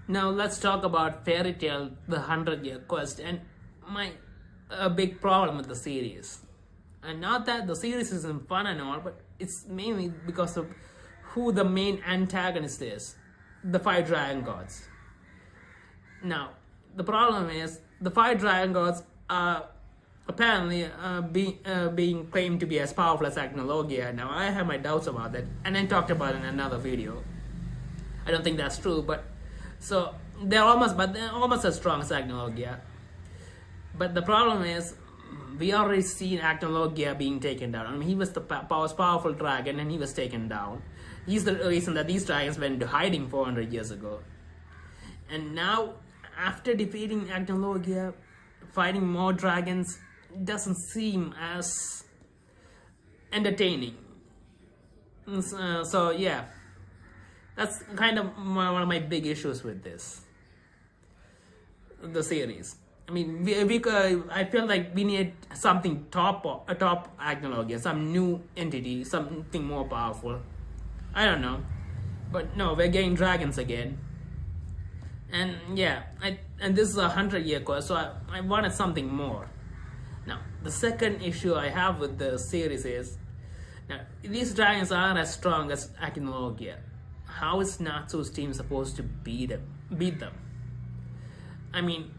Now let's talk about Fairytail, the 100-Year Quest, and my a big problem with the series. And not that the series isn't fun and all, but it's mainly because of who the main antagonist is, the five dragon gods. Now, the problem is the five dragon gods are apparently being claimed to be as powerful as Agnologia. Now, I have my doubts about that, and I talked about it in another video. I don't think that's true, but so they're almost as strong as Agnologia. But the problem is, we already seen Agnologia being taken down. I mean, he was the most powerful dragon, and he was taken down. He's the reason that these dragons went into hiding 400 years ago. And now, after defeating Agnologia, fighting more dragons doesn't seem as entertaining. So yeah, that's kind of one of my big issues with the series. I mean, I feel like we need something top Agnologia, some new entity, something more powerful. I don't know, but no, we're getting dragons again. And yeah, and this is a 100-year quest, so I wanted something more. Now, the second issue I have with the series is, now these dragons aren't as strong as Agnologia. How is Natsu's team supposed to beat them? I mean,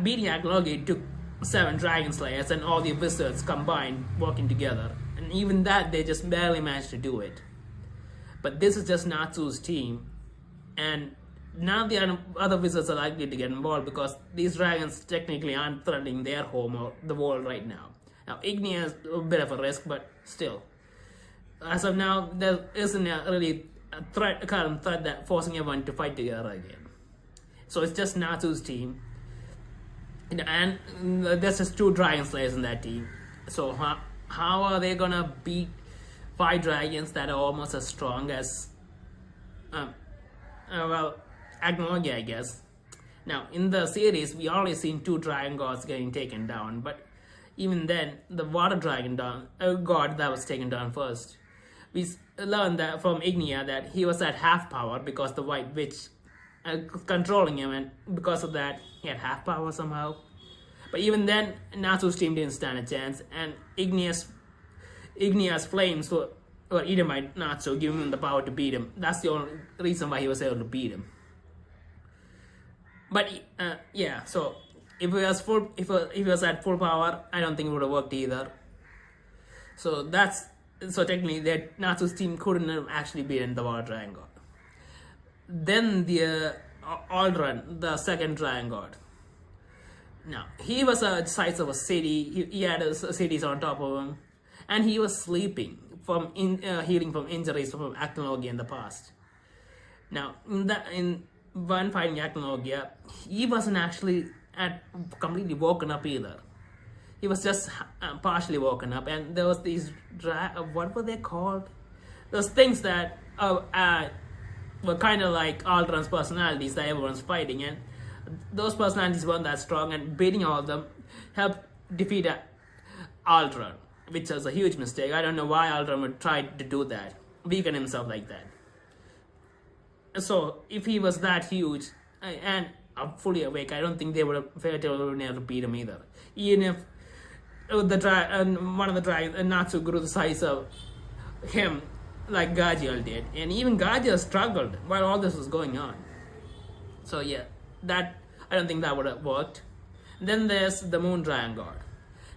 beating Agnologia took 7 Dragon Slayers and all the wizards combined working together, and even that they just barely managed to do it. But this is just Natsu's team, and now the other wizards are likely to get involved because these dragons technically aren't threatening their home or the world right now. Now, Ignia is a bit of a risk, but still. As of now, there isn't really a current threat that forcing everyone to fight together again. So it's just Natsu's team. And there's just 2 Dragon Slayers in that team. So how are they gonna beat 5 dragons that are almost as strong as Agnologia, I guess. Now, in the series, we already seen 2 dragon gods getting taken down, but even then, the water dragon god that was taken down first. We learned that from Ignia that he was at half power because the white witch controlling him, and because of that, he had half power somehow. But even then, Natsu's team didn't stand a chance, and Ignia's flames were eaten by Natsu, giving him the power to beat him. That's the only reason why he was able to beat him. But yeah, so if he was at full power, I don't think it would have worked either. So technically that Natsu's team couldn't have actually beaten the water dragon god. Then the Aldrun, the second dragon god. Now, he was the size of a city. He had cities on top of him, and he was sleeping from healing from injuries from Agnologia in the past. Now, in one fighting Agnologia, he wasn't actually completely woken up either. He was just partially woken up, and there was these what were they called? Those things that were kind of like Aldrun's personalities that everyone's fighting, and those personalities weren't that strong, and beating all of them helped defeat Aldrun, which was a huge mistake. I don't know why Aldrun would try to do that, weaken himself like that. So if he was that huge and fully awake, I don't think they would have Fairytail would have been able to beat him either. Even if one of the dragons, Natsu, grew the size of him like Gajiel did, and even Gajiel struggled while all this was going on. So yeah, I don't think that would have worked. Then there's the Moon Dragon God.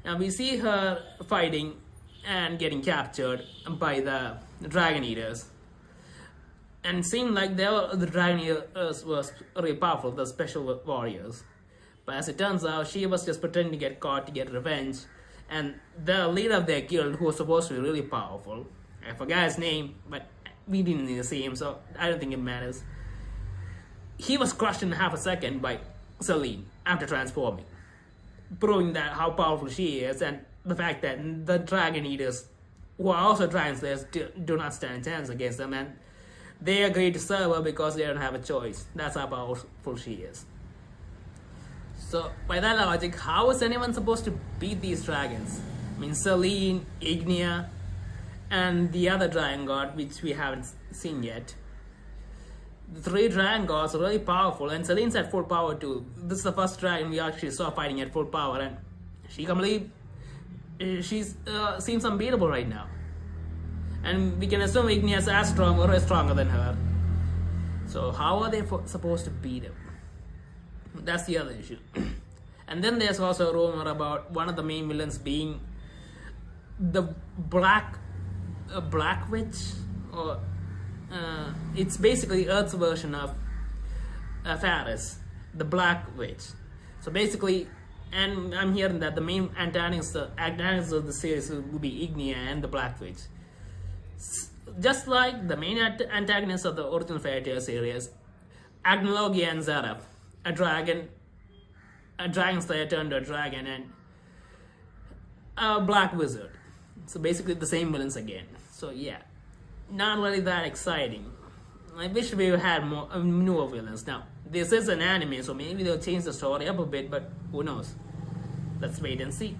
Now we see her fighting and getting captured by the Dragon Eaters. And it seemed like the Dragon Eaters was really powerful, the special warriors. But as it turns out, she was just pretending to get caught to get revenge. And the leader of their guild, who was supposed to be really powerful, I forgot his name, but we didn't need to see him, so I don't think it matters. He was crushed in half a second by Selene after transforming, proving that how powerful she is, and the fact that the Dragon Eaters, who are also Dragon Slayers, do not stand a chance against them, and they agreed to serve her because they don't have a choice. That's how powerful she is. So, by that logic, how is anyone supposed to beat these dragons? I mean, Selene, Ignia, and the other dragon god, which we haven't seen yet. The 3 dragon gods are really powerful, and Celine's at full power too. This is the first dragon we actually saw fighting at full power, and she she's seems unbeatable right now. And we can assume Ignia is as strong or as stronger than her. So how are they supposed to beat him? That's the other issue. And then there's also a rumor about one of the main villains being the Black Witch, or it's basically Earth's version of Faris, the Black Witch. So basically, and I'm hearing that the main antagonists of the series will be Ignia and the Black Witch. Just like the main antagonists of the original Fairytail series, Agnologia and Zara, a dragon slayer turned to a dragon, and a black wizard. So basically the same villains again. So yeah, not really that exciting. I wish we had more newer villains. Now this is an anime, so maybe they'll change the story up a bit, but who knows? Let's wait and see.